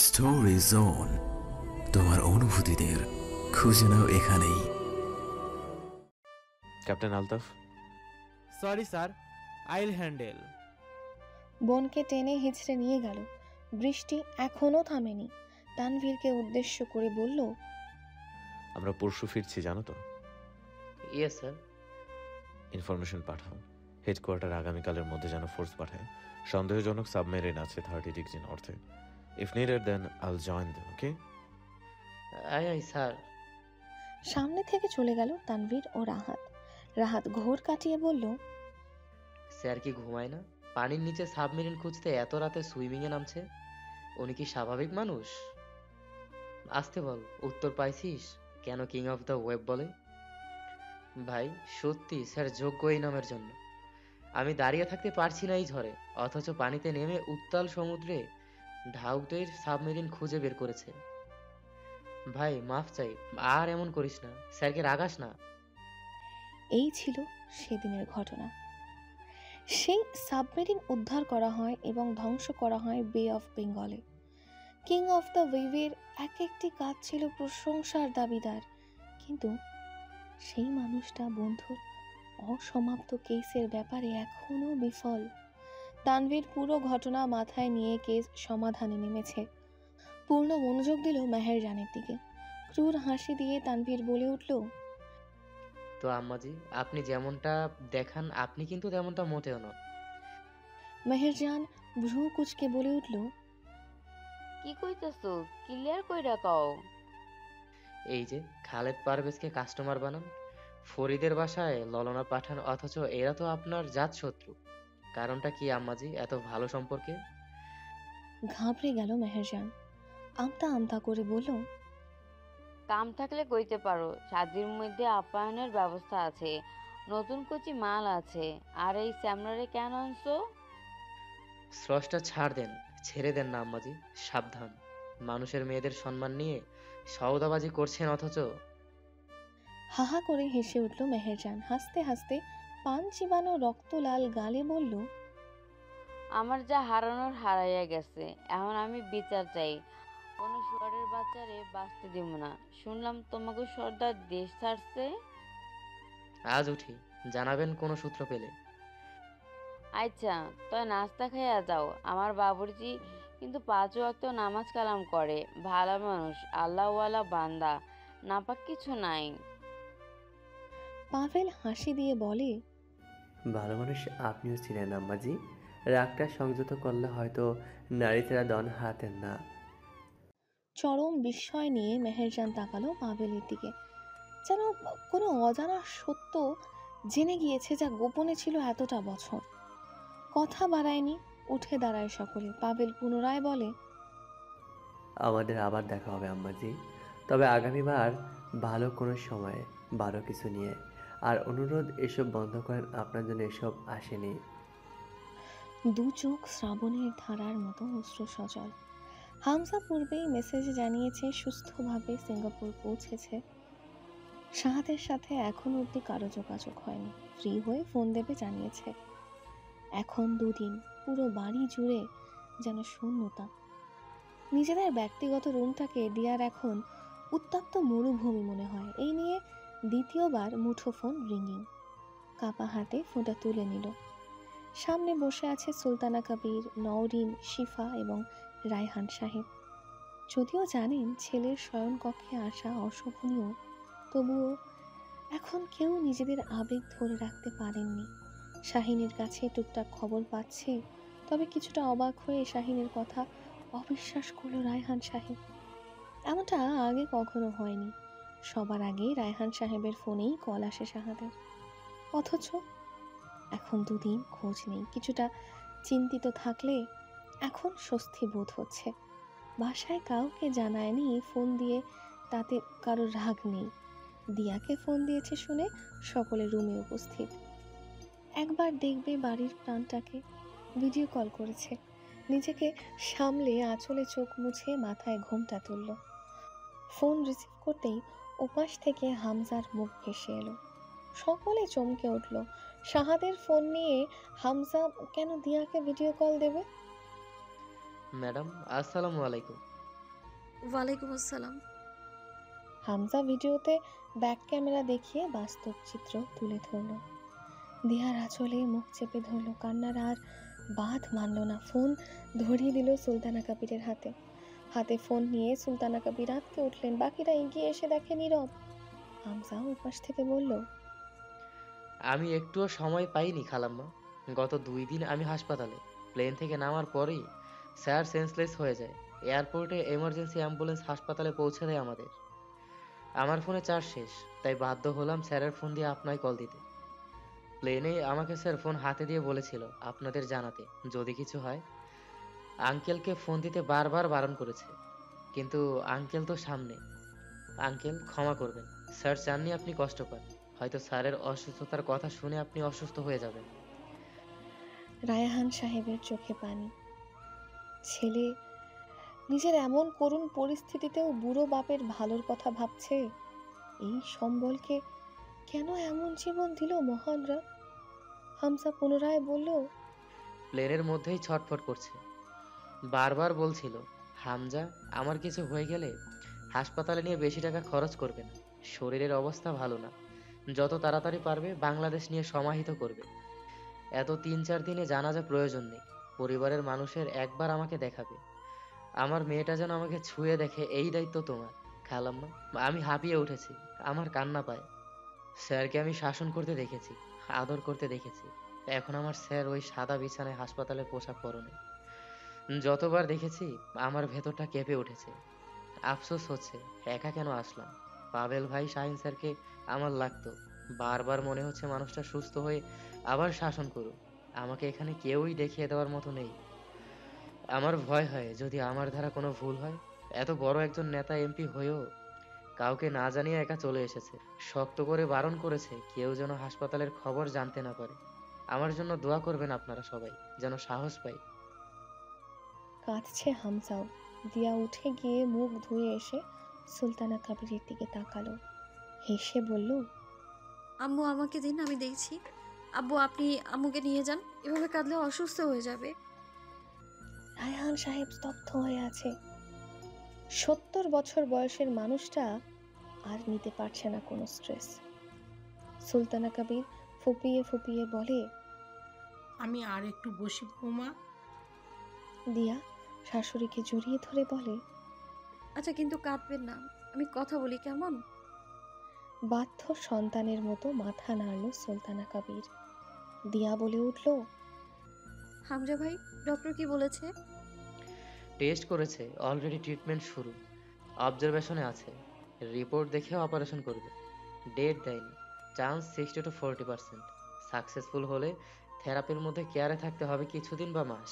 Story zone, তোমার অনুভূতিদের খুঁজে নাও এখানেই। ক্যাপ্টেন আলতাফ। সরি স্যার, আইল হ্যান্ডেল। বোনকে টেনে হিঁচড়ে নিয়ে গেল। বৃষ্টি এখনো থামেনি। তানভীরকে উদ্দেশ্য করে বলল, আমরা পরশু ফিরছি, জানো তো? Yes sir. ইনফরমেশন পাঠাও। হেডকোয়ার্টার আগামীকালের মধ্যে যেন ফোর্স পাঠায়। সন্দেহজনক সাবমেরিন আছে 30 ডিগ্রি নর্থে। ইফ নিডেড দেন আইল join them, okay? I sir. সামনে থেকে চলে গেল তানভীর ও রাহাত। রাহাত ঘোর কাটিয়ে বলল, স্যার কি ঘুমায় না? পানির নিচে সাবমেরিন খুঁজতে এত রাতে সুইমিংয়ে নামছে। উনি কি স্বাভাবিক মানুষ? আসতে বল, উত্তর পাইছিস কেন কিং অফ দ্য ওয়েব বলে? ভাই সত্যি স্যার যোগ্য এই নামের জন্য। আমি দাঁড়িয়ে থাকতে পারছি না এই ঝড়ে, অথচ পানিতে নেমে উত্তাল সমুদ্রে ঢাউটের সাবমেরিন খুঁজে বের করেছে। ভাই মাফ চাই, আর এমন করিস না, স্যারকে রাগাস না। এই ছিল সেদিনের ঘটনা। সেই সাবমেরিন উদ্ধার করা হয় এবং ধ্বংস করা হয় বে অফ বেঙ্গলে। কিং অফ দ্য ওয়েভের এক একটি কাজ ছিল প্রশংসার দাবিদার, কিন্তু সেই মানুষটা বন্ধুর অসমাপ্ত কেসের ব্যাপারে এখনো বিফল। তানভীর পুরো ঘটনা মাথায় নিয়ে কেস সমাধানে নেমেছে। পূর্ণ মনোযোগ দিল মেহেরজানের দিকে। ক্রূর হাসি দিয়ে তানভীর বলে উঠল, তো আম্মাজি, আপনি যেমনটা দেখান আপনি কিন্তু তেমনটা মোটেও নন। মেহেরজান ভ্রু কুচকে বলে উঠল, কি কইতাছো? ক্লিয়ার কইরা কও। এই যে খালেদ পারভেজকে কাস্টমার বানান, ফরিদের বাসায় ললনা পাঠান, অথচ এরা তো আপনার জাত শত্রু। কারণটা কি আম্মাজি এত ভালো সম্পর্কে? ঘাবড়ে গেল মেহেরজান। আমতা আমতা করে বলল, কাম থাকলে কইতে পারো, সাজির মধ্যে আপ্যায়নের ব্যবস্থা আছে, নতুন কচি মাল আছে। আর এই স্যামরারে কেন আনছো? স্রষ্টা ছাড় দেন, ছেড়ে দেন না আম্মাজি, সাবধান। মানুষের মেয়েদের সম্মান নিয়ে সওদাবাজি করছেন, অথচ হাহা করে হেসে উঠল মেহেরজান। হাসতে হাসতে পান চিবানো রক্ত লাল গালে বলল, আমার যা হারানোর হারাইয়া গেছে, এখন আমি বিচার চাই। কোনো শুয়ারের বাচ্চারে বাঁচতে দিব না। শুনলাম তোমাকে সর্দার দেশ ছাড়ছে। আজ উঠি, জানাবেন কোনো সূত্র পেলে। আচ্ছা, তো নাস্তা খাইয়া যাও। আমার বাবুর্চি কিন্তু 5 ওয়াক্ত নামাজ কালাম করে, ভালো মানুষ, আল্লাহওয়ালা বান্দা, নাপাক কিছু নাই। পাভেল হাসি দিয়ে বলে, ভালো মানুষ আপনিও ছিলেন আম্মাজি। রাগটা সংযত করলে হয়তো নারীতেরা দন হারাতেন না। চরম বিস্ময় নিয়ে মেহেরজান তাকালো পাভেলের দিকে, যেন কোনো অজানা সত্য জেনে গিয়েছে যা গোপনে ছিল এতটা বছর। কথা বাড়ায়নি, উঠে দাঁড়ায় সকলে। পাভেল পুনরায় বলে, আমাদের আবার দেখা হবে আম্মাজি, তবে আগামীবার ভালো কোনো সময়ে ভালো কিছু নিয়ে। আর অনুরোধ, এসব বন্ধ করেন, আপনার জন্য এসব আসেনি। দু চোখ শ্রাবণের ধারার মতো অশ্রু সজল। হামজা পূর্বেই মেসেজে জানিয়েছে সুস্থভাবে সিঙ্গাপুর পৌঁছেছে। শাহাদের সাথে এখন অবধি কারো যোগাযোগ হয়নি। ফ্রি হয়ে ফোন দেবে জানিয়েছে। এখন 2 দিন পুরো বাড়ি জুড়ে যেন শূন্যতা। নিজেদের ব্যক্তিগত রুমটাকে দিয়ার এখন উত্তপ্ত মরুভূমি মনে হয়। এই নিয়ে দ্বিতীয়বার মুঠোফোন রিংিং। কাপা হাতে ফোনটা তুলে নিল। সামনে বসে আছে সুলতানা কবির, নওরিন, শিফা এবং রায়হান সাহেব। যদিও জানেন ছেলের শয়নকক্ষে আসা অশোভনীয়, তবুও এখন কেউ নিজেদের আবেগ ধরে রাখতে পারেননি। শাহিনের কাছে টুকটাক খবর পাচ্ছে, তবে কিছুটা অবাক হয়ে শাহিনের কথা অবিশ্বাস করল রায়হান সাহেব। এমনটা আগে কখনো হয়নি। সবার আগে রায়হান সাহেবের ফোনেই কল আসে শাহাদের। অথচ এখন 2 দিন খোঁজ নেই। কিছুটা চিন্তিত থাকলে এখন স্বস্তি বোধ হচ্ছে। বাসায় কাউকে জানায়নি ফোন দিয়ে, তাতে কারো রাগ নেই। দিয়াকে ফোন দিয়েছে শুনে সকলে রুমে উপস্থিত। একবার দেখবে বাড়ির প্রাণটাকে। ভিডিও কল করেছে। নিজেকে সামলে আঁচলে চোখ মুছে মাথায় ঘোমটা তুলল। ফোন রিসিভ করতেই ওপাশ থেকে হামজার মুখ ভেসে এলো। সকলে চমকে উঠল। শাহাদের ফোন নিয়ে হামজা কেন দিয়াকে ভিডিও কল দেবে? ম্যাডাম আসসালামু আলাইকুম। ওয়ালাইকুম আসসালাম। হামজা ভিডিওতে ব্যাক ক্যামেরা দেখিয়ে বাস্তব চিত্র তুলে ধরল। দিহার আঁচলে মুখ চেপে ধরল, কান্নার আর বাঁধ মানল না। ফোন ধরিয়ে দিল সুলতানা কাবিরের হাতে। হাতে ফোন নিয়ে সুলতানা কাবির আঁতকে উঠলেন। বাকিরা এগিয়ে এসে দেখে নীরব। হামজা ওপাশ থেকে বলল, আমি একটুও সময় পাইনি খালাম্মা। গত 2 দিন আমি হাসপাতালে। প্লেন থেকে নামার পরেই স্যার সেন্সলেস হয়ে যায়। এয়ারপোর্টে এমার্জেন্সি অ্যাম্বুলেন্স হাসপাতালে পৌঁছে দেয় আমাদের। আমার ফোনে চার্জ শেষ, তাই বাধ্য হলাম স্যারের ফোন দিয়ে আপনায় কল দিতে। প্লেনে আমাকে স্যার ফোন হাতে দিয়ে বলেছিল আপনাদের জানাতে যদি কিছু হয়। আঙ্কেলকে ফোন দিতে বারবার বারণ করেছে, কিন্তু আঙ্কেল তো সামনে। আঙ্কেল ক্ষমা করবেন, স্যার চাননি আপনি কষ্ট পান। হয়তো স্যারের অসুস্থতার কথা শুনে আপনি অসুস্থ হয়ে যাবেন। রায়হান সাহেবের চোখে পানি। ছেলে নিজের এমন করুণ পরিস্থিতিতেও বুড়ো বাপের ভালোর কথা ভাবছে। এই সম্বলকে কেন এমন জীবন দিল মহানরা? হামজা পুনরায় বলল, প্লেনের মধ্যেই ছটফট করছে। বারবার বলছিল, হামজা আমার কিছু হয়ে গেলে হাসপাতালে নিয়ে বেশি টাকা খরচ করবে না, শরীরের অবস্থা ভালো না, যত তাড়াতাড়ি পারবে বাংলাদেশ নিয়ে সমাহিত করবে। এত 3-4 দিনে জানাজা প্রয়োজন নেই, পরিবারের মানুষের একবার আমাকে দেখাবে। আমার মেয়েটা যেন আমাকে ছুঁয়ে দেখে, এই দায়িত্ব তোমার খালাম্মা। আমি হাঁপিয়ে উঠেছি, আমার কান্না পায়। স্যারকে আমি শাসন করতে দেখেছি, আদর করতে দেখেছি। এখন আমার স্যার ওই সাদা বিছানায় হাসপাতালে পোশাক পরনে। যতবার দেখেছি আমার ভেতরটা কেঁপে উঠেছে। আফসোস হচ্ছে একা কেন আসলাম। পাভেল ভাই, শাহিন স্যারকে আমার লাগতো। বারবার মনে হচ্ছে মানুষটা সুস্থ হয়ে আবার শাসন করুক। আমাকে এখানে কেউই দেখিয়ে দেওয়ার মতো নেই। আমার ভয় হয় যদি আমার দ্বারা কোনো ভুল হয়। এত বড় একজন নেতা এমপি হয়েও কাউকে না জানিয়ে একা চলে এসেছে। শক্ত করে বারণ করেছে কেউ যেন হাসপাতালের খবর জানতে না পারে। আমার জন্য দোয়া করবেন আপনারা সবাই, যেন সাহস পাই। কাঁদছে হামজাও। দিয়া উঠে গিয়ে মুখ ধুয়ে এসে সুলতানা কাবিরের দিকে তাকালো, হেসে বলল, আম্মু আমাকে দিন, আমি দেখছি। আব্বু আপনি আম্মুকে নিয়ে যান, এভাবে কাঁদলে অসুস্থ হয়ে যাবে। রায়হান সাহেব স্তব্ধ হয়ে আছে। 70 বছর বয়সের মানুষটা আর নিতে পারছে না কোনো স্ট্রেস। সুলতানা কাবির ফুপিয়ে ফুপিয়ে বলে, আমি আর একটু বসি বৌমা। দিয়া শাশুড়িকে জড়িয়ে ধরে বলে, আচ্ছা কিন্তু কাঁদবেন না, আমি কথা বলি কেমন? বাধ্য সন্তানের মতো মাথা নাড়ল সুলতানা কাবির। দিয়া বলে উঠল, হামজা ভাই, ডক্টর কি বলেছে? টেস্ট করেছে, অলরেডি ট্রিটমেন্ট শুরু, অবজারভেশনে আছে। রিপোর্ট দেখে অপারেশন করবে। ডেট দেয়নি, চান্স 60 to 40%। সাকসেসফুল হলে থেরাপির মধ্যে কেয়ারে থাকতে হবে কিছুদিন বা মাস।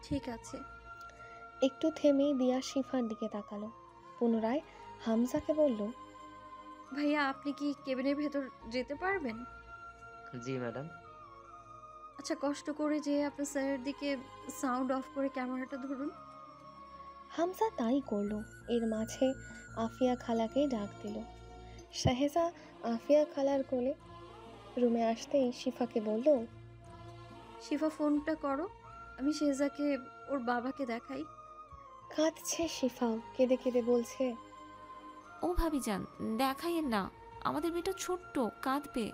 ঠিক আছে। একটু থেমে দিয়া শিফার দিকে তাকালো, পুনরায় হামজাকে বলল, ভাইয়া আপনি কি কেবিনের ভেতর যেতে পারবেন? জি ম্যাডাম। আচ্ছা কষ্ট করে যে আপনার স্যারের দিকে সাউন্ড অফ করে ক্যামেরাটা ধরুন। হামজা তাই করলো। এর মাঝে আফিয়া খালাকে ডাক দিল। শাহেজা আফিয়া খালার কোলে। রুমে আসতেই শিফাকে বলল, শিফা ফোনটা করো, আমি শেজাকে ওর বাবাকে দেখাই। কাঁদছে শিফাও, কেঁদে কেঁদে বলছে, ও ভাবিজান দেখাইয়েন না, আমাদের মেয়েটা ছোট্ট, কাঁদবে।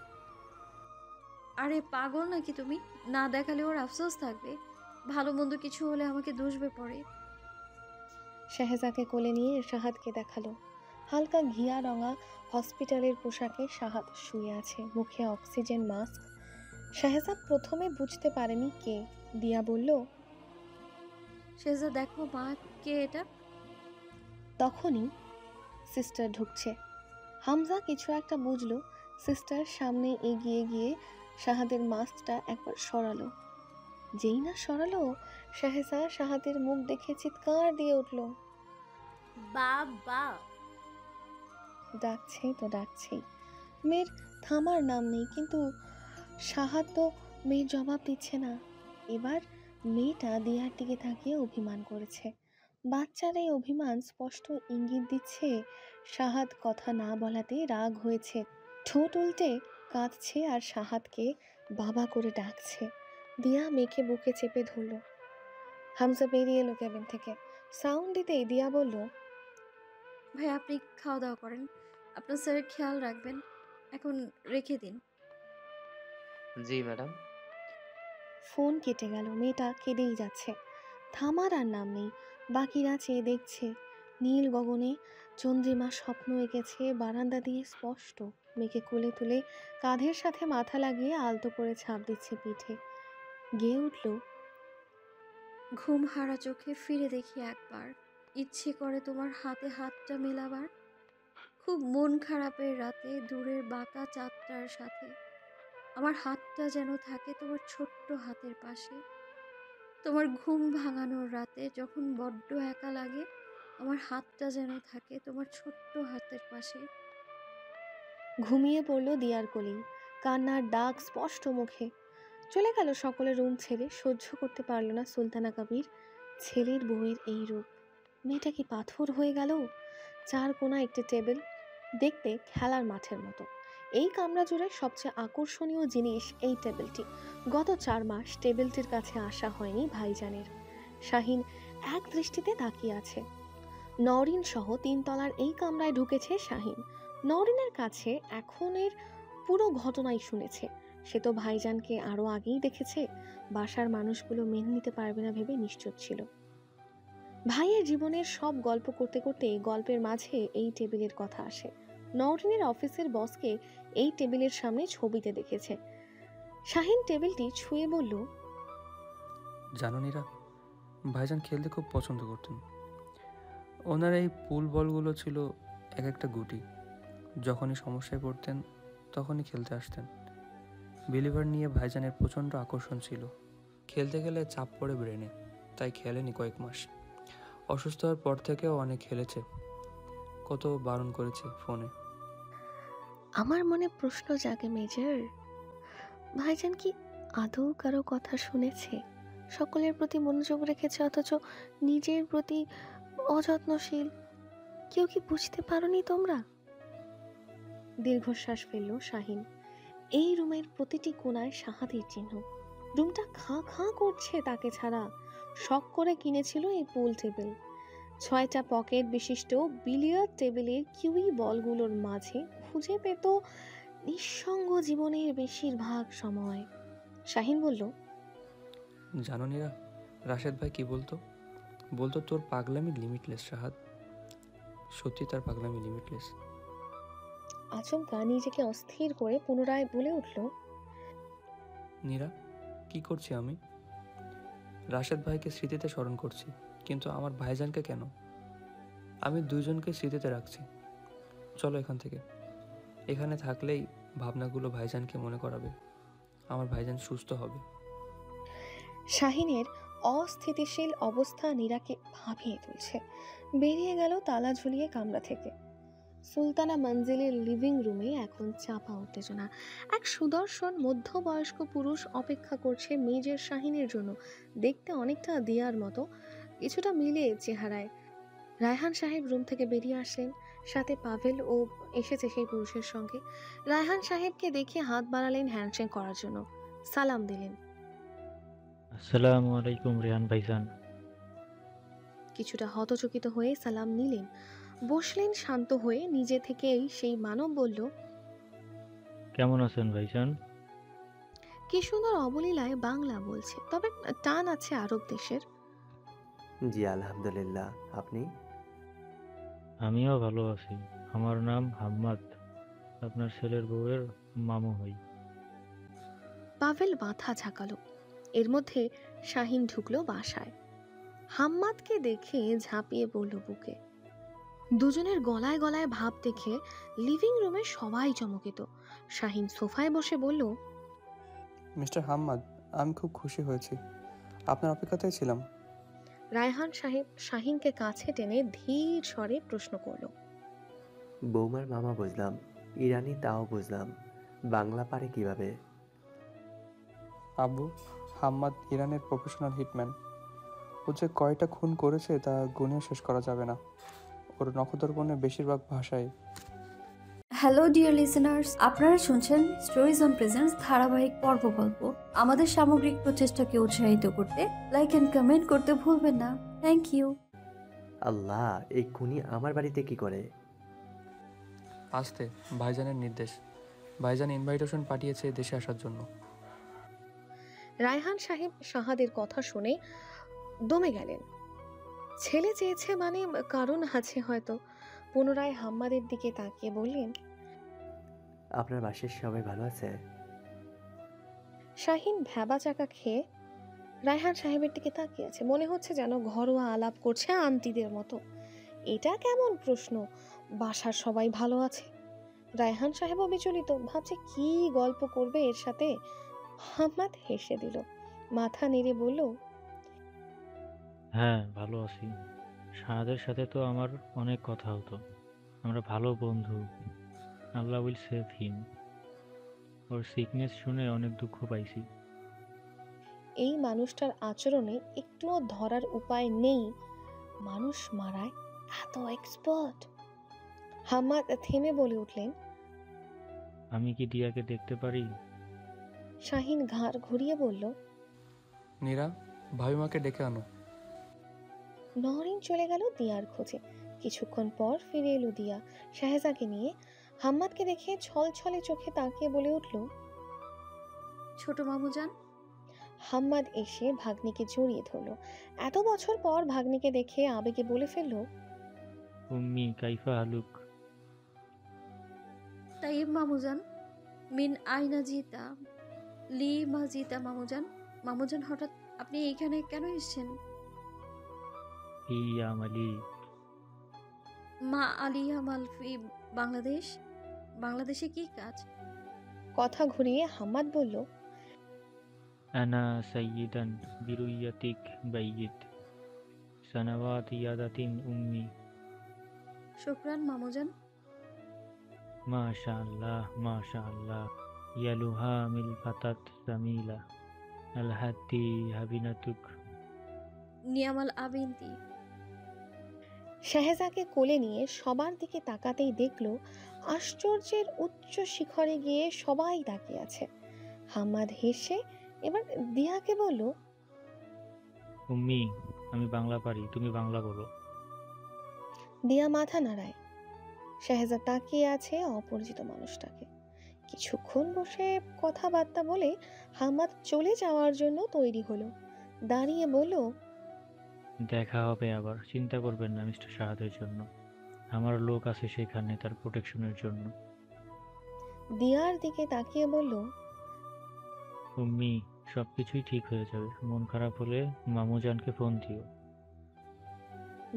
আরে পাগল নাকি তুমি? না দেখালে ওর আফসোস থাকবে, ভালো মন্দ কিছু হলে আমাকে দুষবে পরে। শাহেজাকে কোলে নিয়ে শাহাদকে দেখালো। হালকা ঘিয়া রঙা হসপিটালের পোশাকে শাহাদ শুয়ে আছে, মুখে অক্সিজেন মাস্ক। শাহেজা প্রথমে বুঝতে পারেনি কে। দিয়া বলল, শেজা দেখো মা, কে এটা? তখনই সিস্টার ঢুকছে। হামজা কিছু একটা বুঝলো। সিস্টার সামনে এগিয়ে গিয়ে শাহাদের মাস্কটা একবার সরালো। যেই না সরালো, শাহেজা শাহাদের মুখ দেখে চিৎকার দিয়ে উঠল। বাবা! ডাকছে তো ডাকছেই, মেয়ের থামার নাম নেই। কিন্তু শাহাদ তো মেয়ের জবাব দিচ্ছে না। এবার মেয়েটা দিয়ার দিকে তাকিয়ে অভিমান করেছে। বাচ্চার এই অভিমান স্পষ্ট ইঙ্গিত দিচ্ছে শাহাদ কথা না বলাতে রাগ হয়েছে। ঠোঁট উল্টে কাঁদছে আর শাহাদকে বাবা করে ডাকছে। দিয়া মেয়েকে বুকে চেপে ধরল। হামজা বেরিয়ে এলো কেবিন থেকে। সাউন্ড দিতেই দিয়া বলল, ভাই আপনি খাওয়া দাওয়া করেন, আপনার স্যারের খেয়াল রাখবেন, এখন রেখে দিন। জি ম্যাডাম। ফোন কেটে গেল। মেয়েটা কেঁদেই যাচ্ছে, থামার আর নাম নেই। বাকিরা চেয়ে দেখছে। নীল গগনে চন্দ্রিমা স্বপ্ন এঁকেছে, বারান্দা দিয়ে স্পষ্ট। মেয়েকে কোলে তুলে কাঁধের সাথে মাথা লাগিয়ে আলতো করে ছাপ দিচ্ছে পিঠে। গেয়ে উঠল, ঘুম হারা চোখে ফিরে দেখি একবার, ইচ্ছে করে তোমার হাতে হাতটা মেলাবার। খুব মন খারাপের রাতে দূরের বাঁকা চাঁদটার সাথে আমার হাতটা যেন থাকে তোমার ছোট্ট হাতের পাশে। তোমার ঘুম ভাঙানোর রাতে যখন বড্ড একা লাগে, আমার হাতটা যেন থাকে তোমার ছোট্ট হাতের পাশে। ঘুমিয়ে পড়ল দিয়ার কোলেই, কান্নার দাগ স্পষ্ট মুখে। চলে গেল সকলে রুম ছেড়ে। সহ্য করতে পারল না সুলতানা কবির ছেলের বউয়ের এই রূপ। মেয়েটা কি পাথর হয়ে গেল? চার কোণা একটি টেবিল, দেখতে খেলার মাঠের মতো। এই কামরা জুড়ে সবচেয়ে আকর্ষণীয় জিনিস এই টেবিলটি। গত 4 মাস টেবিলটির কাছে আসা হয়নি ভাইজানের। শাহিন এক দৃষ্টিতে তাকিয়ে আছে। নওরিন সহ 3 তলার এই কামরায় ঢুকেছে শাহিন। নওরিনের কাছে এখনের পুরো ঘটনাই শুনেছে। সে তো ভাইজানকে আরো আগেই দেখেছে। বাসার মানুষগুলো মেনে নিতে পারবে না ভেবে নিশ্চুপ ছিল। ভাইয়ের জীবনের সব গল্প করতে করতে গল্পের মাঝে এই টেবিলের কথা আসে। নওরিনের অফিসের বসকে এই টেবিলের সামনে ছবিতে দেখেছে। শাহিন টেবিলটি ছুঁয়ে বলল, জানো নীরা, ভাইজান খেলতে খুব পছন্দ করতেন। ওনার এই পুল বলগুলো ছিল এক একটা গুটি। যখনই সমস্যায় পড়তেন তখনই খেলতে আসতেন। বিলিভার নিয়ে ভাইজানের প্রচণ্ড আকর্ষণ ছিল। খেলতে গেলে চাপ পড়ে ব্রেনে, তাই খেলেনি কয়েক মাস। অসুস্থ হওয়ার পর থেকেও অনেক খেলেছে, কত বারণ করেছে ফোনে। আমার মনে প্রশ্ন জাগে মেজর, ভাইজান কি আদৌ কারো কথা শুনেছে? সকলের প্রতি মনোযোগ রেখেছে অথচ নিজের প্রতি অযত্নশীল। কেউ কি বুঝতে পারোনি তোমরা? দীর্ঘশ্বাস ফেলল শাহিন। এই রুমের প্রতিটি কোণায় শাহাদের চিহ্ন। রুমটা খাঁ খাঁ করছে তাকে ছাড়া। শখ করে কিনেছিল এই পুল টেবিল। 6টা পকেট বিশিষ্ট বিলিয়ার্ড টেবিলের কিউই বলগুলোর মাঝে খুঁজে পেত নিঃসঙ্গ জীবনের বেশিরভাগ সময়। শাহিন বলল, জানো নীরা, রাশেদ ভাই কি বলতো? বলতো তোর পাগলামি লিমিটলেস শাহাদ। সত্যি তার পাগলামি লিমিটলেস। আচমকা নিজেকে অস্থির করে পুনরায় বলে উঠল, নীরা, কি করছি আমি? রাশেদ ভাইকে স্মৃতিতে স্মরণ করছি, কিন্তু আমার ভাইজানকে কেন? আমি দুইজনকে স্মৃতিতে রাখছি। চলো এখান থেকে। এখানে থাকলেই ভাবনাগুলো ভাইজানকে মনে করাবে। আমার ভাইজান সুস্থ হবে। শাহিনের অস্থিতিশীল অবস্থা নীরাকে ভাবিয়ে তুলছে। বেরিয়ে গেল তালা ঝুলিয়ে কামরা থেকে। সুলতানা মঞ্জিলের লিভিং রুমে এখন চাপা উত্তেজনা। এক সুদর্শন মধ্যবয়স্ক পুরুষ অপেক্ষা করছে মেজর শাহিনের জন্য। দেখতে অনেকটা দিয়ার মতো, কিছুটা মিলে চেহারায়। রায়হান সাহেব রুম থেকে বেরিয়ে আসলেন, সাথে পাভেল ও এসেছে সেই পুরুষের সঙ্গে। রায়হান সাহেবকে দেখে হাত বাড়ালেন হ্যান্ডশেক করার জন্য, সালাম দিলেন। আসসালামু আলাইকুম রেহান ভাইজান। কিছুটা হতচকিত হয়ে সালাম নিলেন, বসলেন শান্ত হয়ে। নিজে থেকেই সেই মানব বলল, কেমন আছেন ভাইজান? কি সুন্দর অবলীলায় বাংলা বলছে, তবে টান আছে আরব দেশের। জি আলহামদুলিল্লাহ, আপনি? আমিও ভালো আছি। আমার নাম হাম্মাদ, আপনার ছেলের বউয়ের মামু হই। পাভেল মাথা ঝাঁকালো। এর মধ্যে শাহিন ঢুকলো বাসায়। হাম্মাদকে দেখে ঝাঁপিয়ে পড়ল বুকে। দুজনের গলায় গলায় ভাব দেখে লিভিং রুমে সবাই চমকিত। শাহিন সোফায় বসে বলল, মিস্টার হাম্মাদ, আমি খুব খুশি হয়েছি। আপনার অপেক্ষাতেই ছিলাম। রায়হান সাহেব শাহিনকে কাছে টেনে ধীর স্বরে প্রশ্ন করল, বৌমার মামা বুঝলাম, ইরানি তাও বুঝলাম, বাংলা পারে কিভাবে? আব্বু, হাম্মাদ ইরানের প্রফেশনাল হিটম্যান। ও যে কয়টা খুন করেছে তা গুণেও শেষ করা যাবে না। ওর নখদর্পণের বেশিরভাগ ভাষায়। হ্যালো ডিয়ার লিসেনার্স, আপনারা শুনছেন স্টোরিজ অন প্রেজেন্স ধারাবাহিক পর্ব গল্প। আমাদের সামগ্রিক প্রচেষ্টাকে উৎসাহিত করতে লাইক এন্ড কমেন্ট করতে ভুলবেন না। Thank you. আল্লাহ, এই খুনি আমার বাড়িতে কি করে? আসতে ভাইজানের নির্দেশ। ভাইজান ইনভাইটেশন পাঠিয়েছে দেশে আসার জন্য। রায়হান সাহেব শাহাদের কথা শুনে দমে গেলেন। ছেলে চেয়েছে মানে কারণ আছে হয়তো। পুনরায় হাম্মাদের দিকে তাকিয়ে বললেন, আপনার বাসায় সবাই ভালো আছে? শাহিন ভ্যাবা চাকা খেয়ে রায়হান সাহেবের দিকে তাকিয়ে আছে। মনে হচ্ছে যেন ঘরোয়া আলাপ করছে আন্টিদের মতো। এটা কেমন প্রশ্ন? বাসার সবাই ভালো আছে। রায়হান সাহেবও বিচলিত, ভাবছে কি গল্প করবে এর সাথে। হাম্মাদ হেসে দিল, মাথা নেড়ে বলল, হ্যাঁ, ভালো আছি। শাহাদের সাথে তো আমার অনেক কথা হতো। আমরা ভালো বন্ধু। Allah will save him. ওর সিকনেস শুনে অনেক দুঃখ পাইছি। এই মানুষটার আচরণে একটুও ধরার উপায় নেই। মানুষ মারায় এত এক্সপার্ট। হাম্মাদ থেমে বলে উঠলেন, আমি কি দিয়াকে দেখতে পারি? শাহিন ঘাড় ঘুরিয়ে বলল, নীরা, ভাবিমাকে ডেকে আনো। নরিন চলে গেল দিয়ার খোঁজে। কিছুক্ষণ পর ফিরে এলো দিয়া শাহেজাকে নিয়ে। হাম্মাদকে দেখে ছলছলে চোখে তাকিয়ে বলে উঠল, ছোট মামুজান। হাম্মাদ এসে ভাগ্নিকে জড়িয়ে ধরলো। এত বছর পর ভাগ্নিকে দেখে আবেগে বলে ফেলল, উম্মি কাইফা হালুক। তাইব মামুজান। মিন আইনা জিতা লি মা জিতা মামুজান। মামুজান, হঠাৎ আপনি এইখানে কেন এসেছেন? হি আমালি। মা আলিয়া মালফি বাংলাদেশ। বাংলাদেশে কি কাজ? কথা ঘুরিয়ে হাম্মাদ বলল, আনা সাইয়িদান বিরুইয়াতিক বাইয়িত সানাওয়াত ইয়াদাতিন উম্মি। শুকরান মামুজান। মাশাআল্লাহ মাশাআল্লাহ। ইয়ালুহা মিল ফাতাত জামিলা আলহাতি হাবিনাতুক। নিয়ামাল আবিন্তি। শাহেজাকে কোলে নিয়ে সবার দিকে তাকাতেই দেখলো আশ্চর্যের উচ্চ শিখরে গিয়ে সবাই তাকিয়ে আছে। হাম্মাদ হেসে এবার দিয়াকে বলল, উম্মি, আমি বাংলা পারি, তুমি বাংলা বলো। দিয়া মাথা নাড়ায়। শাহেজা তাকিয়ে আছে অপরিচিত মানুষটাকে। কিছুক্ষণ বসে কথাবার্তা বলে হাম্মাদ চলে যাওয়ার জন্য তৈরি হলো। দাঁড়িয়ে বলল, দেখা হবে আবার, চিন্তা করবেন না মিস্টার শাহাদের জন্য। আমার লোক আছে সেখানে তার প্রোটেকশনের জন্য। দিয়ার দিকে তাকিয়ে বলল, উম্মি, সবকিছুই ঠিক হয়ে যাবে। মন খারাপ হলে মামুজানকে ফোন দিও।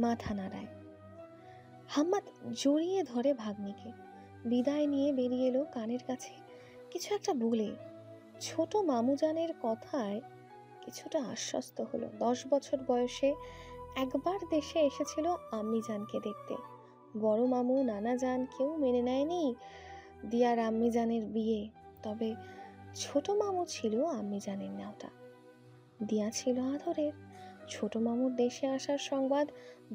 মাথা নাড়ায়। হাম্মাদ জড়িয়ে ধরে ভাগ্নিকে। বিদায় নিয়ে বেরিয়ে এলো কানের কাছে কিছু একটা বলে। ছোট মামুজানের কথায় কিছুটা আশ্বস্ত হলো। 10 বছর বয়সে একবার দেশে এসেছিল আম্মিজানকে দেখতে। বড় মামু নানা জান কেউ মেনে নেয়নি দিয়ার আম্মিজানের বিয়ে। তবে ছোট মামু ছিল আম্মিজানের নেওটা। দিয়া ছিল আদরের। ছোট মামুর দেশে আসার সংবাদ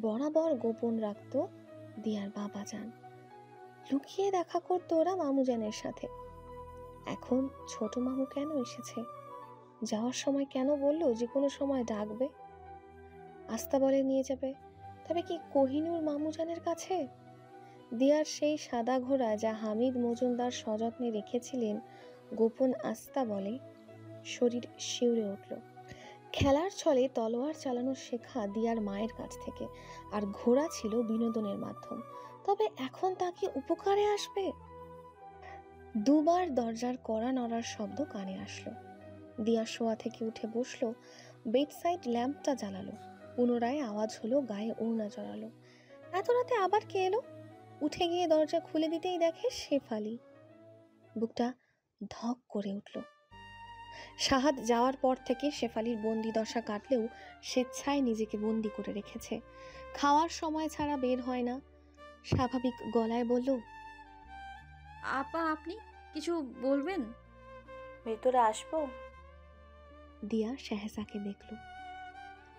বরাবর গোপন রাখত দিয়ার বাবা জান। লুকিয়ে দেখা করতো ওরা মামুজানের সাথে। এখন ছোট মামু কেন এসেছে? যাওয়ার সময় কেন বলল যে কোনো সময় ডাকবে? আস্তা বলে নিয়ে যাবে। তবে কি কোহিনূর মামুজানের কাছে? দিয়ার সেই সাদা ঘোড়া যা হামিদ মজুমদার সযত্নে রেখেছিলেন গোপন আস্তা বলে শরীর শিউরে উঠল। খেলার ছলে তলোয়ার চালানো শেখা দিয়ার মায়ের কাছ থেকে, আর ঘোড়া ছিল বিনোদনের মাধ্যম। তবে এখন তা কি উপকারে আসবে? দুবার দরজার কড়া নড়ার শব্দ কানে আসলো। দিয়া শোয়া থেকে উঠে বসলো, বেডসাইড ল্যাম্পটা জ্বালালো। পুনরায় আওয়াজ হলো, গায়ে ওড়না জড়ালো। এত রাতে আবার কে এলো? উঠে গিয়ে দরজা খুলে দিতেই দেখে শেফালি। বুকটা ধক করে উঠল। শাহাদ যাওয়ার পর থেকে শেফালির বন্দি দশা কাটলেও স্বেচ্ছায় নিজেকে বন্দি করে রেখেছে। খাওয়ার সময় ছাড়া বের হয় না। স্বাভাবিক গলায় বলল, আপা, আপনি কিছু বলবেন? ভেতরে আসবো? দিয়া শাহেজাকে দেখল।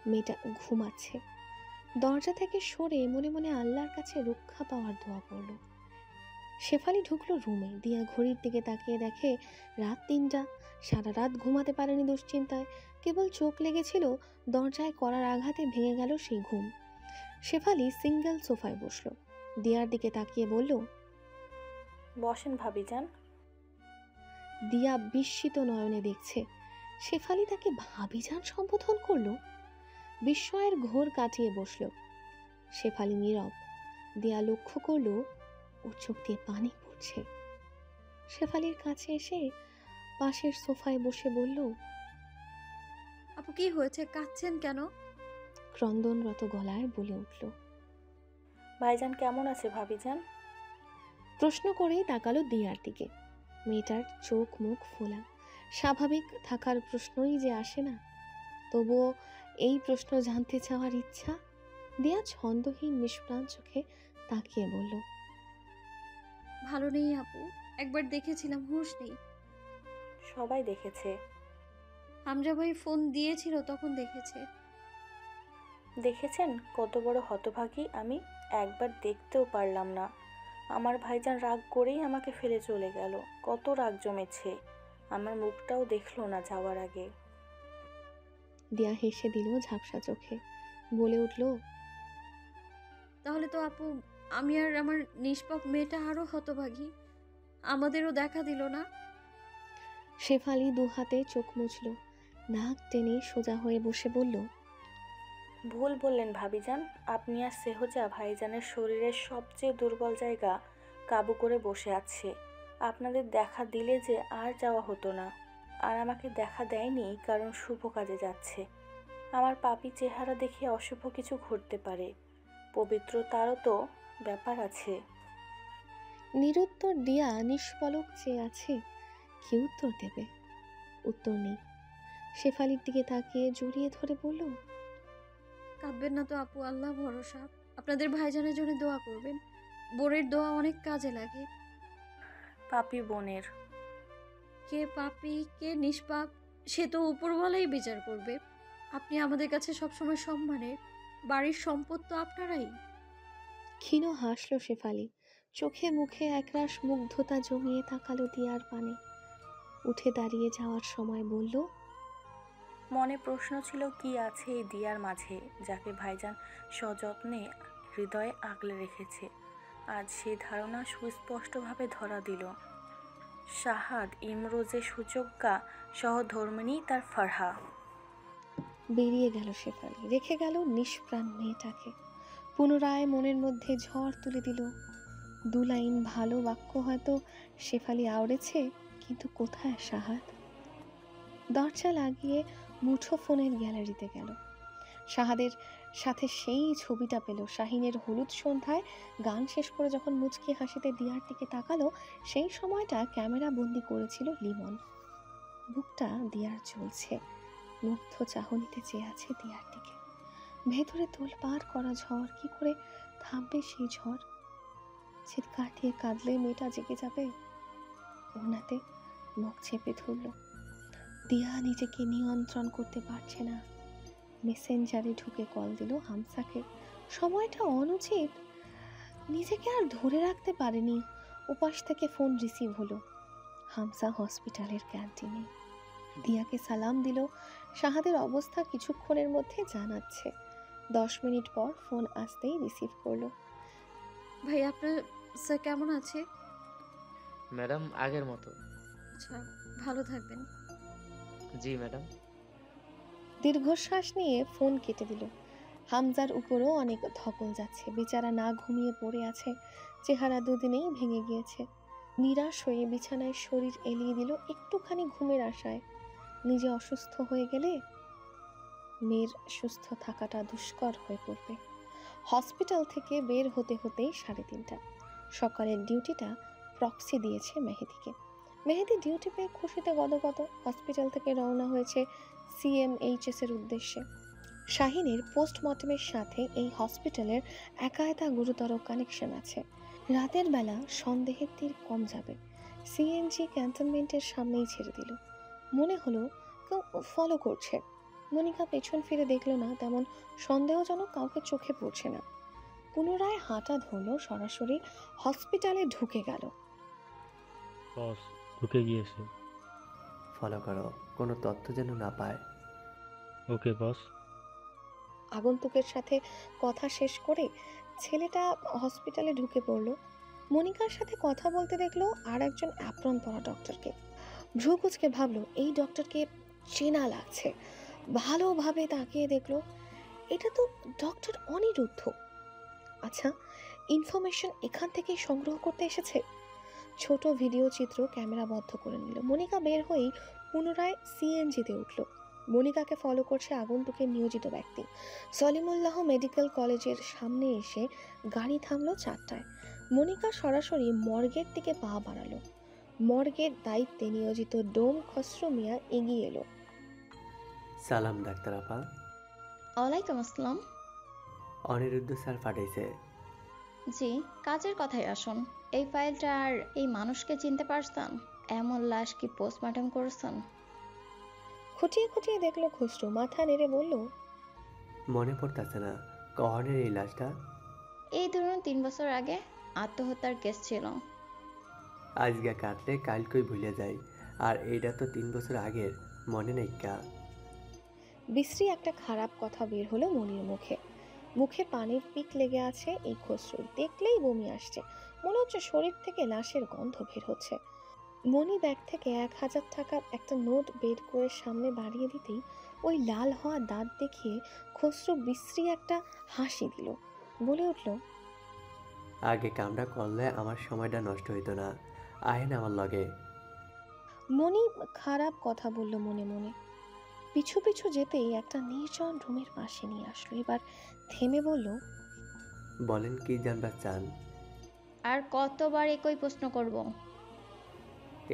মেয়েটা ঘুমাচ্ছে। দরজা থেকে সরে মনে মনে আল্লাহর কাছে রক্ষা পাওয়ার দোয়া পড়ল। শেফালি ঢুকলো রুমে। দিয়া ঘড়ির দিকে তাকিয়ে দেখে রাত 3টা। সারা রাত ঘুমাতে পারেনি দুশ্চিন্তায়। কেবল চোখ লেগেছিল, দরজায় করার আঘাতে ভেঙে গেল সেই ঘুম। শেফালি সিঙ্গেল সোফায় বসলো। দিয়ার দিকে তাকিয়ে বলল, বসেন ভাবিজান। দিয়া বিস্মিত নয়নে দেখছে শেফালি তাকে ভাবিজান সম্বোধন করলো। বিস্ময়ের ঘোর কাটিয়ে বসল। শেফালি নীরব। দিয়া লক্ষ্য করলো ওর চোখ দিয়ে পানি পড়ছে। শেফালির কাছে এসে পাশের সোফায় বসে বলল, আপু কি হয়েছে, কাঁদছেন কেন? ক্রন্দনরত গলায় বলে উঠল, ভাইজান কেমন আছে ভাবিজান? প্রশ্ন করেই তাকালো দিয়ার দিকে। মেয়েটার চোখ মুখ ফোলা, স্বাভাবিক থাকার প্রশ্নই যে আসে না। তবুও এই প্রশ্ন জানতে চাওয়ার ইচ্ছা। দিয়া ছন্দহীন নিষ্প্রাণ চোখে তাকিয়ে বলল, ভালো নেই আপু, একবার দেখেছিলাম, হুঁশ নেই। সবাই দেখেছে। হামজা ভাই ফোন দিয়েছিল, তখন দেখেছে। দেখেছেন কত বড় হতভাগী আমি, একবার দেখতেও পারলাম না। আমার ভাইজান রাগ করেই আমাকে ফেলে চলে গেল। কত রাগ জমেছে, আমার মুখটাও দেখলো না যাওয়ার আগে। দিয়া হেসে দিল ঝাপসা চোখে, বলে উঠল, তাহলে তো আপু আমি আর আমার নিষ্পাপ মেয়েটা আরো হতভাগী, আমাদেরও দেখা দিল না। শেফালি দুহাতে চোখ মুছল, নাক টেনে সোজা হয়ে বসে বলল, ভুল বললেন ভাবিজান। আপনি আর সেহজা ভাইজানের শরীরের সবচেয়ে দুর্বল জায়গা কাবু করে বসে আছে। আপনাদের দেখা দিলে যে আর যাওয়া হতো না। আর আমাকে দেখা দেয়নি কারণ শুভ কাজে যাচ্ছে। আমার পাপী চেহারা দেখে অশুভ কিছু ঘটতে পারে, পবিত্রতারও তো ব্যাপার আছে। নিরুত্তর দিয়া নিষ্পলক চেয়ে আছে, কি উত্তর দেবে? উত্তর নেই। শেফালির দিকে তাকিয়ে জড়িয়ে ধরে বলল, কাঁদবেন না তো আপু, আল্লাহ ভরসা। আপনাদের ভাইজানের জন্য দোয়া করবেন, বোনের দোয়া অনেক কাজে লাগে। পাপী বোনের? কে পাপী কে নিষ্পাপ সে তো উপরওয়ালাই বিচার করবে। আপনি আমাদের কাছে সবসময় সম্মানের, বাড়ির সম্পদ তো আপনারাই। ক্ষীণ হাসল শেফালি, চোখে মুখে একরাশ মুগ্ধতা জমিয়ে তাকালো দিয়ার পানে। উঠে দাঁড়িয়ে যাওয়ার সময় বলল, মনে প্রশ্ন ছিল কি আছে এই দিয়ার মাঝে, যাকে ভাইজান সযত্নে হৃদয়ে আগলে রেখেছে। আজ সেই ধারণা সুস্পষ্টভাবে ধরা দিল। শাহাদ ইমরোজে সুযোগ্যা সহধর্মিণী তার ফারহা। বেরিয়ে গেল শেফালি, রেখে গেল নিষ্প্রাণ মেয়েটাকে। পুনরায় মনের মধ্যে ঝড় তুলে দিল। দু লাইন ভালো বাক্য হয়তো শেফালি আওড়েছে, কিন্তু কোথায় শাহাদ? দরজা লাগিয়ে মুঠো ফোনের গ্যালারিতে গেল। শাহাদের সাথে সেই ছবিটা পেল। শাহিনের হলুদ সন্ধ্যায় গান শেষ করে যখন মুচকি হাসিতে দিয়ার দিকে তাকালো, সেই সময়টা ক্যামেরা বন্দি করেছিল লিমন। বুকটা দিয়ার চলছে, মুগ্ধ চাহনিতে চেয়ে আছে দিয়ার দিকে। ভেতরে তোলপাড় করা ঝড়, কি করে থামবে সেই ঝড়? চিৎকার দিয়ে কাঁদলে মেয়েটা জেগে যাবে। ওনাতে মুখ চেপে ধরল। দিয়া নিজেকে নিয়ন্ত্রণ করতে পারছে না। মেসেঞ্জারে ঢুকে কল দিল হামসাকে। সময়টা অনুচিত, নিজেকে আর ধরে রাখতে পারেনি। উপাস থেকে ফোন রিসিভ হলো। হামসা হসপিটালের ক্যান্টিনে। দিয়াকে সালাম দিল। শাহাদের অবস্থা কিছুক্ষণের মধ্যে জানাচ্ছে। 10 মিনিট পর ফোন আসতেই রিসিভ করলো। ভাই আপনার স্যার কেমন আছে? ম্যাডাম আগের মতো। আচ্ছা, ভালো থাকবেন। জি ম্যাডাম। দীর্ঘশ্বাস নিয়ে ফোন কেটে দিল। হামজার উপরও অনেক ধকল যাচ্ছে। বেচারা না ঘুমিয়ে পড়ে আছে, চেহারা দুদিনেই ভেঙে গিয়েছে। নিরাশ হয়ে বিছানায় শরীর এলিয়ে দিল একটুখানি ঘুমের আশায়। নিজে অসুস্থ হয়ে গেলে মেয়ের সুস্থ থাকাটা দুষ্কর হয়ে পড়বে। হসপিটাল থেকে বের হতে হতেই 3:30। সকালের ডিউটিটা প্রক্সি দিয়েছে মেহেদিকে। মেহেদি ডিউটি পেয়ে খুশিতে গদগদ। হসপিটাল থেকে রওনা হয়েছে CMHS এর উদ্দেশ্যে। শাহিনের পোস্টমর্টমের সাথে এই হসপিটালের একায়তা গুরুতর কানেকশন আছে। রাতের বেলা সন্দেহের তীর কম যাবে। CNG ক্যান্টনমেন্টের সামনেই ছেড়ে দিল। মনে হলো কেউ ফলো করছে। মনিকা পেছন ফিরে দেখল না, তেমন সন্দেহজনক কাউকে চোখে পড়ছে না। পুনরায় হাঁটা ধরল, সরাসরি হসপিটালে ঢুকে গেল। বস ঢুকে গিয়েছে। ফলো করো, কোনো তথ্য যেন না পায়। ওকে বস। আগন্তুকের সাথে কথা শেষ করে ছেলেটা হসপিটালে ঢুকে পড়লো। মনিকার সাথে কথা বলতে দেখলো আর একজন অ্যাপ্রন পরা ডক্টরকে। ভ্রু কুচকে ভাবলো এই ডক্টরকে চেনা লাগছে। ভালোভাবে তাকিয়ে দেখলো এটা তো ডক্টর অনিরুদ্ধ। আচ্ছা, ইনফরমেশন এখান থেকেই সংগ্রহ করতে এসেছে। ছোট ভিডিও চিত্র ক্যামেরা বদ্ধ করে নিল। মনিকা বের হয়েই পুনরায় সিএনজিতে উঠল। মনিকাকে ফলো করছে আগন্তুকের নিয়োজিত ব্যক্তি। সলিমুল্লাহ মেডিকেল কলেজের সামনে এসে গাড়ি থামলো 4টায়। মনিকা সরাসরি মর্গের দিকে পা বাড়ালো। মর্গের দায়িত্বে নিয়োজিত ডোম খসরু মিয়া এগিয়ে এলো। সালাম ডাক্তার আপা। ওয়ালাইকুম আসসালাম। অনিরুদ্ধ স্যার পাঠাইছে। জি, কাজের কথায় আসুন। এই ফাইলটা আর এই মানুষকে চিনতে পারছেন? এমন লাশ কি পোস্টমর্টম করছেন? খুঁটিয়ে খুঁটিয়ে দেখলো খসরু, মাথা নেড়ে বলল, মনে পড়তেছে না কহনের এই লাশটা। এই ধরুন 3 বছর আগে আত্মহত্যার কেস ছিল। আজকে কাটলে কালকেই ভুলে যাই, আর এইটা তো 3 বছর আগের, মনে নেই কা। বিশ্রী একটা খারাপ কথা বের হলো মনির মুখে। মুখে পানির পিক লেগে আছে এই খসরুর। দেখলেই বমি আসছে। মনে হচ্ছে শরীর থেকে লাশের গন্ধ বের হচ্ছে। মনি ব্যাগ থেকে 1000 টাকার একটা নোট বের করে সামনে বাড়িয়ে দিতেই ওই লাল হওয়া দাঁত দেখিয়ে খসরু বিশ্রী একটা হাসি দিল। বলে উঠল, আগে কামটা করলে আমার সময়টা নষ্ট হইতো না। আহেন আমার লগে। মনি খারাপ কথা বলল মনে মনে। পিছু পিছু যেতেই একটা নির্জন রুমের পাশে নিয়ে আসলো। এবার থেমে বলল, বলেন কি জানবার চান? আর কতবার একই প্রশ্ন করব?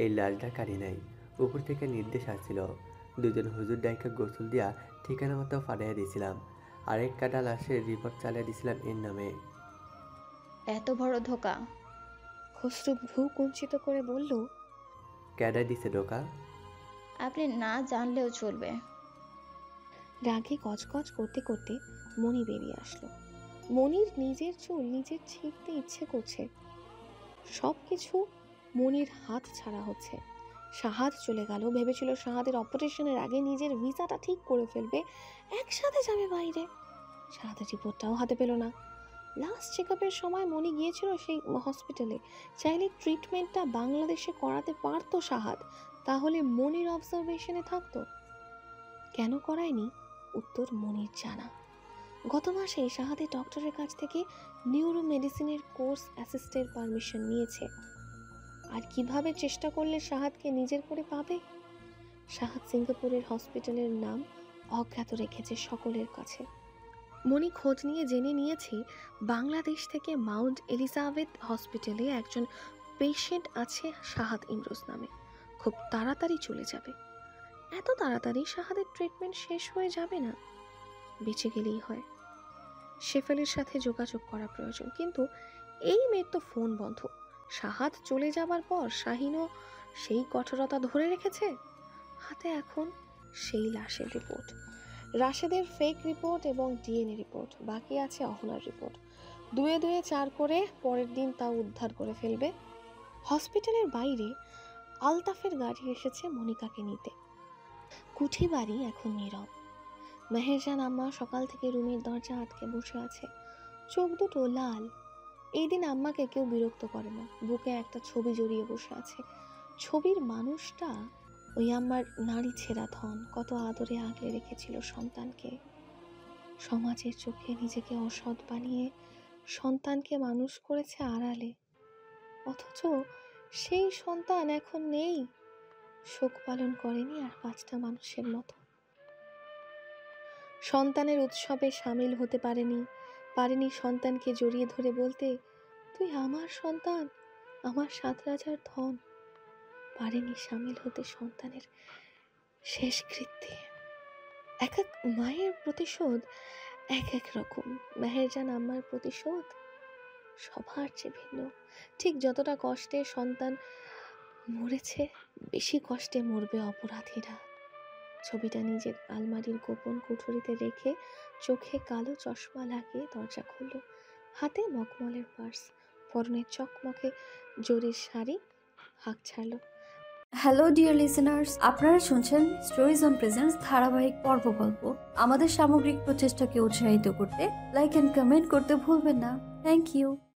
এই লাশটা কারি নাই, উপর থেকে নির্দেশ আসছিল। দুজন হুজুর ডাইকে গোসল দিয়া ঠিকানা মতো ফাটাইয়া দিয়েছিলাম। আরেক কাটা লাশের রিপোর্ট চালিয়ে দিয়েছিলাম এর নামে। এত বড় ধোকা! খসরু ভ্রু কুঞ্চিত করে বলল, ক্যাডা দিছে ঢোকা? আপনি না জানলেও চলবে। রাগে গজগজ করতে করতে মনি বেরিয়ে আসলো। মনির নিজের চুল নিজের ছিঁড়তে ইচ্ছে করছে। সবকিছু মনির হাত ছাড়া হচ্ছে। শাহাদ চলে গেল। ভেবেছিল শাহাদের অপারেশনের আগে নিজের ভিসাটা ঠিক করে ফেলবে, একসাথে যাবে বাইরে। শাহাদের রিপোর্টটাও হাতে পেল না। লাস্ট চেক আপের সময় মনি গিয়েছিল সেই হসপিটালে। চাইলে ট্রিটমেন্টটা বাংলাদেশে করাতে পারতো শাহাদ, তাহলে মনির অবজারভেশনে থাকতো। কেন করায়নি? উত্তর মনির জানা। গত মাসে শাহাদের ডক্টরের কাছ থেকে নিউরো মেডিসিনের কোর্স অ্যাসিস্টের পারমিশন নিয়েছে। আর কিভাবে চেষ্টা করলে শাহাদকে নিজের করে পাবে? শাহাদ সিঙ্গাপুরের হসপিটালের নাম অজ্ঞাত রেখেছে সকলের কাছে। মনি খোঁজ নিয়ে জেনে নিয়েছে বাংলাদেশ থেকে মাউন্ট এলিজাবেথ হসপিটালে একজন পেশেন্ট আছে শাহাদ ইমরোজ নামে। খুব তাড়াতাড়ি চলে যাবে। এত তাড়াতাড়ি শাহাদের ট্রিটমেন্ট শেষ হয়ে যাবে না, বেঁচে গেলেই হয়। শেফেলের সাথে যোগাযোগ করা প্রয়োজন, কিন্তু এই মেয়ের তো ফোন বন্ধ। শাহাদ চলে যাবার পর শাহিনও সেই কঠোরতা ধরে রেখেছে। হাতে এখন সেই লাশের রিপোর্ট, রাশেদের ফেক রিপোর্ট এবং ডিএনএ রিপোর্ট। বাকি আছে অহনার রিপোর্ট। দুয়ে দুয়ে 4 করে পরের দিন তা উদ্ধার করে ফেলবে। হসপিটালের বাইরে আলতাফের গাড়ি এসেছে মনিকাকে নিতে। কুঠি বাড়ি এখন নীরব। মেহেরজান আম্মা সকাল থেকে রুমের দরজা আটকে বসে আছে, চোখ দুটো লাল। এই দিন আম্মাকে কেউ বিরক্ত করে না। বুকে একটা ছবি জড়িয়ে বসে আছে। ছবির মানুষটা ওই আম্মার নারী ছেঁড়া ধন। কত আদরে আগলে রেখেছিল সন্তানকে। সমাজের চোখে নিজেকে অসৎ বানিয়ে সন্তানকে মানুষ করেছে আড়ালে, অথচ সেই সন্তান এখন নেই। শোক পালন করেনি আর 5টা মানুষের মতো। সন্তানের উৎসবে সামিল হতে পারেনি সন্তানকে জড়িয়ে ধরে বলতে, তুই আমার সন্তান, আমার 7 রাজার ধন। পারেনি সামিল হতে সন্তানের শেষ কৃত্যে। এক এক মায়ের প্রতিশোধ এক এক রকম। মেহেরজান আম্মার প্রতিশোধ সবার চেয়ে ভিন্ন। ঠিক যতটা কষ্টে সন্তান মরেছে, বেশি কষ্টে মরবে অপরাধীরা। ছবিটা নিজের আলমারির গোপন কুঠুরিতে রেখে চোখে কালো চশমা লাগিয়ে দরজা খুলল। হাতে মখমলের পার্স, পরনে চকমকে জরির শাড়ি। হাঁক ছাড়ল, হ্যালো ডিয়ার লিসেনার্স, আপনারা শুনছেন স্টোরিজ অন প্রেজেন্টস ধারাবাহিক পর্ব গল্প। আমাদের সামগ্রিক প্রচেষ্টাকে উৎসাহিত করতে লাইক এন্ড কমেন্ট করতে ভুলবেন না। Thank you.